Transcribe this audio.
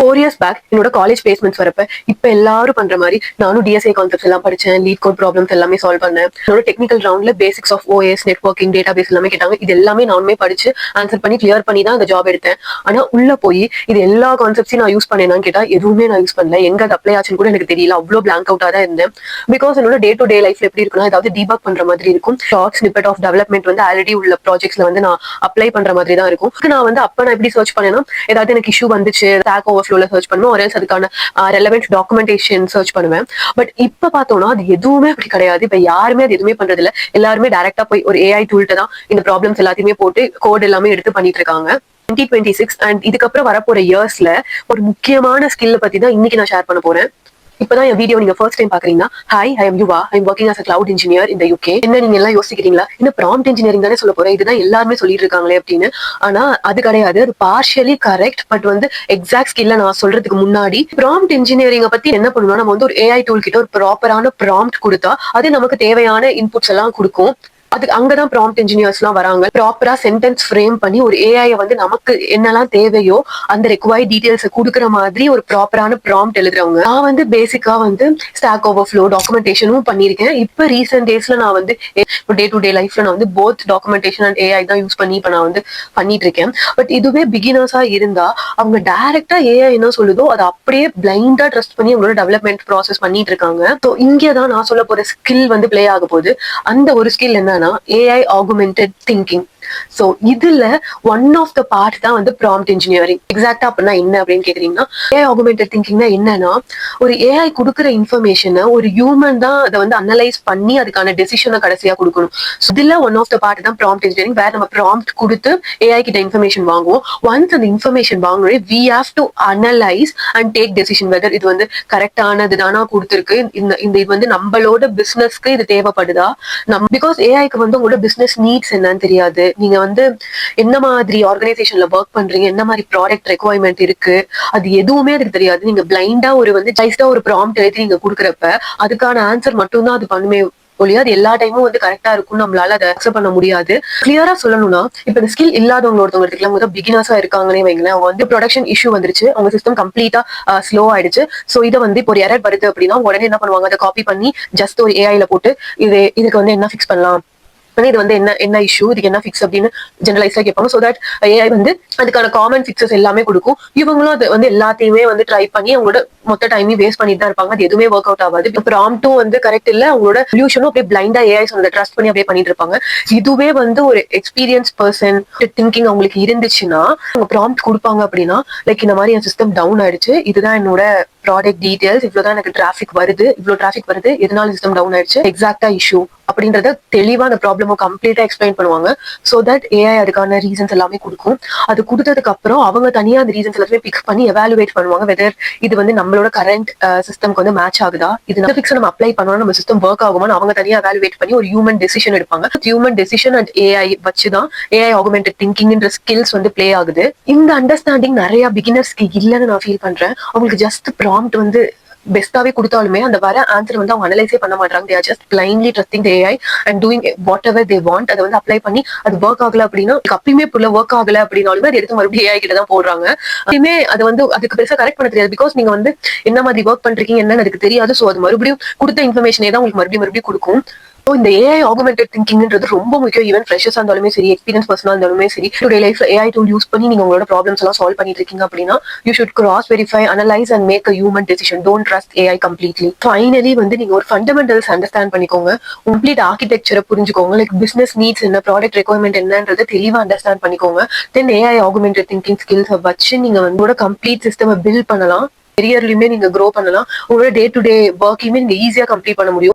4 years back என்னோட college placements வரப்ப இப்ப எல்லாரும் பண்ற மாதிரி நானும் டிஎஸ்ஏ கான்செப்ட்ஸ் எல்லாம் படிச்சேன், லீட் கோட் ப்ராப்ளம்ஸ் எல்லாமே சால்வ் பண்ணேன். என்னோட டெக்னிக்கல் ரவுண்ட்ல basics of OS, networking, database எல்லாமே கேட்டாங்க. இது எல்லாமே நானுமே படிச்சு ஆன்சர் பண்ணி கிளியர் பண்ணி தான் அந்த ஜாப் எடுத்தேன். ஆனா உள்ள போய் இது எல்லா கான்செப்ட்ஸையும் நான் யூஸ் பண்ணேன்னு கேட்டா எதுவுமே நான் யூஸ் பண்ணல. எங்க அது அப்ளை ஆச்சுன்னு கூட எனக்கு தெரியல. அவ்வளவு பிளாங்க் அவுட்டா தான் இருந்தேன். பிகாஸ் என்னோட டே டு டே லைஃப்ல எப்படி இருக்குன்னா, ஏதாவது டீபக் பண்ற மாதிரி இருக்கும். ஷார்ட் ஸ்னிப்பெட் ஆஃப் டெவலப்மெண்ட் வந்து ஆல்ரெடி உள்ள ப்ராஜெக்ட்ஸ்ல வந்து நான் அப்ளை பண்ற மாதிரி தான் இருக்கும். நான் வந்து அப்ப நான் எப்படி சர்ச் பண்ணேன்னா, ஏதாவது எனக்கு இஷ்யூ வந்துச்சு ஸ்டாக் ஓவர்ஃப்ளோல சர்ச் பண்ணுவோம், ஒரு அதுக்கான ரெலவென்ட் டாக்குமெண்டேஷன் சர்ச் பண்ணுவேன். பட் இப்ப பார்த்தோம்னா அது எதுவுமே அப்படி கிடையாது. இப்ப யாருமே அது எதுவுமே பண்றது இல்ல. எல்லாருமே டைரக்டா போய் ஒரு ஏஐ டூல்ட்ட தான் இந்த ப்ராப்ளம்ஸ் எல்லாத்தையுமே போட்டு கோட் எல்லாமே எடுத்து பண்ணிட்டு இருக்காங்க. 2026 அண்ட் இதுக்கப்புறம் வரப்போற இயர்ஸ்ல ஒரு முக்கியமான ஸ்கில்ல பத்தி தான் இன்னைக்கு நான் ஷேர் பண்ண போறேன். இப்பதான் என் வீடியோ நீங்க ஃபர்ஸ்ட் டைம் பாக்குறீங்கன்னா, hi, I am Yuva, I am working as a cloud engineer in the UK. என்ன நீங்க எல்லாம் யோசிக்கிறீங்களா, இன்னும் ப்ராம்ப்ட் இன்ஜினியரிங் தானே சொல்ல போறேன், இதுதான் எல்லாருமே சொல்லிட்டு இருக்காங்களே அப்படின்னு. ஆனா அது கிடையாது. அது பார்ஷியலி கரெக்ட். பட் வந்து எக்ஸாக்ட் ஸ்கில்ல நான் சொல்றதுக்கு முன்னாடி ப்ராம்ப்ட் இன்ஜினியரிங் பத்தி என்ன பண்ணுவோம், நம்ம வந்து ஒரு ஏஐ டூல் கிட்ட ஒரு ப்ராப்பரான ப்ராம்ப்ட் கொடுத்தா அது நமக்கு தேவையான இன்புட்ஸ் எல்லாம் கொடுக்கும். அதுக்கு அங்கதான் ப்ராம்ப்ட் இன்ஜினியர்ஸ் எல்லாம் வராங்க. ப்ராப்பரா சென்டென்ஸ் ஃப்ரேம் பண்ணி ஒரு ஏஐ வந்து நமக்கு என்னெல்லாம் தேவையோ அந்த ரெக்வயர்ட் டீடைல்ஸ் கொடுக்குற மாதிரி ஒரு ப்ராப்பரான ப்ராம்ப்ட் எழுதுறவங்க. நான் வந்து பேசிக்கா வந்து ஸ்டாக் ஓவர்ஃப்ளோ டாக்குமெண்டேஷனும் பண்ணிருக்கேன். இப்ப ரீசென்ட் டேஸ்ல நான் வந்து டே டு டே லைஃப்ல நான் வந்து போத் டாக்குமெண்டேஷன் அண்ட் ஏஐ தான் யூஸ் பண்ணி இப்ப நான் வந்து பண்ணிட்டு இருக்கேன். பட் இதுவே பிகினர்ஸா இருந்தா அவங்க டைரக்டா ஏஐ என்ன சொல்லுதோ அதை அப்படியே பிளைண்டா ட்ரஸ்ட் பண்ணி அவங்களோட டெவலப்மெண்ட் ப்ராசஸ் பண்ணிட்டு இருக்காங்க. ஸோ இங்கேதான் நான் சொல்ல போற ஸ்கில் வந்து பிளே ஆக போகுது. அந்த ஒரு ஸ்கில் என்ன, AI augmented thinking. சோ இதுல ஒன் ஆஃப் த பார்ட் தான் வந்து ப்ராம்ப்ட் இன்ஜினியரிங். எக்ஸாக்டா அப்படின்னா என்ன அப்படின்னு கேக்குறீங்கன்னா, ஏஐ ஆகுமெண்டட் திங்கிங்னா என்னன்னா, ஒரு ஏஐ கொடுக்குற இன்ஃபர்மேஷனை ஒரு ஹியூமன் தான் அதை வந்து அனலைஸ் பண்ணி அதுக்கான டெசிஷனை கடைசியா கொடுக்கணும். இதுல ஒன் ஆஃப் த பார்ட் தான் ப்ராம்ப்ட் இன்ஜினியரிங். வேற நம்ம ப்ராம்ப்ட் கொடுத்து ஏஐ கிட்ட இன்ஃபர்மேஷன் வாங்குவோம். ஒன்ஸ் அந்த இன்ஃபர்மேஷன் வாங்குறோம், we have to analyse and take decision whether இது வந்து கரெக்டானது தானா கொடுத்துருக்கு, இந்த இது வந்து நம்மளோட பிசினஸ்க்கு இது தேவைப்படுதா. பிகாஸ் ஏஐக்கு வந்து உங்களோட பிசினஸ் நீட்ஸ் என்னன்னு தெரியாது. நீங்க வந்து என்ன மாதிரி ஆர்கனைசேஷன்ல ஒர்க் பண்றீங்க, என்ன மாதிரி ப்ராடக்ட் ரெக்வயர்மெண்ட் இருக்கு, அது எதுவுமே அதுக்கு தெரியாது. நீங்க பிளைண்டா ஒரு வந்து ஜைஸ்டா ஒரு ப்ராம்ப்ட் எழுதி நீங்க கொடுக்குறப்ப அதுக்கான ஆன்சர் மட்டும் தான் அது பண்ணுமே ஒழியா அது எல்லா டைமும் வந்து கரெக்டா இருக்கும் நம்மளால அதை அக்செப்ட் பண்ண முடியாது. கிளியரா சொல்லணும்னா, இப்ப இந்த ஸ்கில் இல்லாதவங்க ஒருத்தவங்களுக்கு பிகினர்ஸா இருக்காங்கன்னே வைங்களேன். அவங்க வந்து ப்ரொடக்ஷன் இஷ்யூ வந்துருச்சு, அவங்க சிஸ்டம் கம்ப்ளீட்டா ஸ்லோ ஆயிடுச்சு. சோ இதை வந்து இப்போ ஒரு எரர் வருது அப்படின்னா உடனே என்ன பண்ணுவாங்க, அதை காப்பி பண்ணி ஜஸ்ட் ஒரு ஏஐல போட்டு இதுக்கு வந்து என்ன ஃபிக்ஸ் பண்ணலாம், இது வந்து என்ன இஷ்யூ, இதுக்கு என்ன ஃபிக்ஸ் அப்படின்னு ஜெனரலைஸா கேட்பாங்க. சோ தட் ஏஐ வந்து அதுக்கான காமன் ஃபிக்ஸஸ் எல்லாமே கொடுக்கும். இவங்களும் அது வந்து எல்லாத்தையுமே வந்து ட்ரை பண்ணி அவங்களோட மொத்த டைமையும் வேஸ்ட் பண்ணிட்டு தான் இருப்பாங்க. அது எதுவுமே ஒர்க் அவுட் ஆகாது. இப்போ ப்ராம்ப்டும் வந்து கரெக்ட் இல்ல, அவங்களோட சொல்யூஷனும் அப்படியே பிளைண்டா ஏஐ சொன்னதை ட்ரஸ்ட் பண்ணி அப்படியே பண்ணிட்டு இருப்பாங்க. இதுவே வந்து ஒரு எக்ஸ்பீரியன்ஸ் பர்சன் திங்கிங் அவங்களுக்கு இருந்துச்சுன்னா அவங்க ப்ராம்ப்ட் கொடுப்பாங்க அப்படின்னா, லைக் இந்த மாதிரி என் சிஸ்டம் டவுன் ஆயிடுச்சு, இதுதான் என்னோட ப்ராடக்ட் டீடைல்ஸ், இவ்வளவுதான் எனக்கு டிராபிக் வருது, இவ்வளவு டிராபிக் வருது, எதனால சிஸ்டம் டவுன் ஆயிடுச்சு, எக்ஸாக்டா இஷ்யூ அப்படின்றத தெளிவா அந்த ப்ராப்ளம் கம்ப்ளீட்டா எக்ஸ்பிளைன் பண்ணுவாங்க. சோ தட் ஏஐ அதுக்கான ரீசன்ஸ் எல்லாமே கொடுக்கும். அது கொடுத்ததுக்கு அப்புறம் அவங்க தனியா அந்த ரீசன்ஸ் எல்லாமே பிக் பண்ணி எவாலுவேட் பண்ணுவாங்க வெதர் இது வந்து நம்மளோட கரண்ட் சிஸ்டம்க்கு வந்து மேட்ச் ஆகுதா, இது ஃபிக்ஸ் நம்ம அப்ளை பண்ணோம்னா நம்ம சிஸ்டம் ஒர்க் ஆகுமான்னு அவங்க தனியா எவாலுவேட் பண்ணி ஒரு ஹியூமன் டெசிஷன் எடுப்பாங்க. ஹியூமன் டெசிஷன் அண்ட் ஏஐ வச்சுதான் ஏஐ ஆகுமெண்டட் திங்கிங்ன்ற ஸ்கில்ஸ் வந்து பிளே ஆகுது. இந்த அண்டர்ஸ்டாண்டிங் நிறைய பிகினர்ஸ்க்கு இல்லைன்னு நான் ஃபீல் பண்றேன். அவங்களுக்கு ஜஸ்ட் ப்ராம்ப்ட் வந்து பெஸ்டாவே கொடுத்தாலுமே அந்த வர ஆன்சர் வந்து அவங்க அனலைஸே பண்ண மாட்டாங்க. they are just blindly trusting the AI and doing whatever they want. அதை வந்து அப்ளை பண்ணி அது ஒர்க் ஆகல அப்படின்னா, அப்பயுமே ஒர்க் ஆகல அப்படின்னாலுமே அது எடுத்து மறுபடியும் ஏஐ கிட்ட தான் போடுறாங்க. அப்பயுமே அது வந்து அதுக்கு பெருசா கரெக்ட் பண்ண தெரியாது. பிகாஸ் நீங்க வந்து என்ன மாதிரி ஒர்க் பண்றீங்க என்னன்னு அதுக்கு தெரியாது. சோ அது மறுபடியும் கொடுத்த இன்ஃபர்மேஷனே தான் உங்களுக்கு மறுபடியும் கொடுக்கும். இந்த ஏஐ ஆகுமெண்டட் திங்கிங்ன்றது ரொம்ப முக்கியம். ஈவன் ஃப்ரெஷர்ஸா இருந்தாலுமே சரி, எக்ஸ்பீரியன்ஸ் பர்சனா இருந்தாலுமே சரி, டுடே லைஃப்ல ஏஐ டூல் யூஸ் பண்ணி நீங்க உங்களோட ப்ராப்ளம்ஸ் எல்லாம் சால்வ் பண்ணிட்டு இருக்கீங்க அப்படின்னா, you should cross verify, analyse and make a human decision. Don't trust AI completely. Finally வந்து நீங்க ஒரு ஃபண்டமெண்டல்ஸ் அண்டர்ஸ்டாண்ட் பண்ணிக்கோங்க, கம்ப்ளீட் ஆர்கிடெக்சரை புரிஞ்சுக்கோங்க, லைக் பிசினஸ் நீட்ஸ் என்ன, ப்ராடக்ட் ரெக்வயர்மெண்ட் என்னன்றதை தெளிவா அண்டர்ஸ்டாண்ட் பண்ணிக்கோங்க. Then AI augmented thinking skills வச்சு நீங்க வந்து கம்ப்ளீட் சிஸ்டம் பில்ட் பண்ணலாம். கெரியர்லயுமே நீங்க க்ரோ பண்ணலாம். உங்களோட டே டு டே ஒர்க்கையுமே நீங்க ஈஸியா கம்ப்ளீட் பண்ண முடியும்.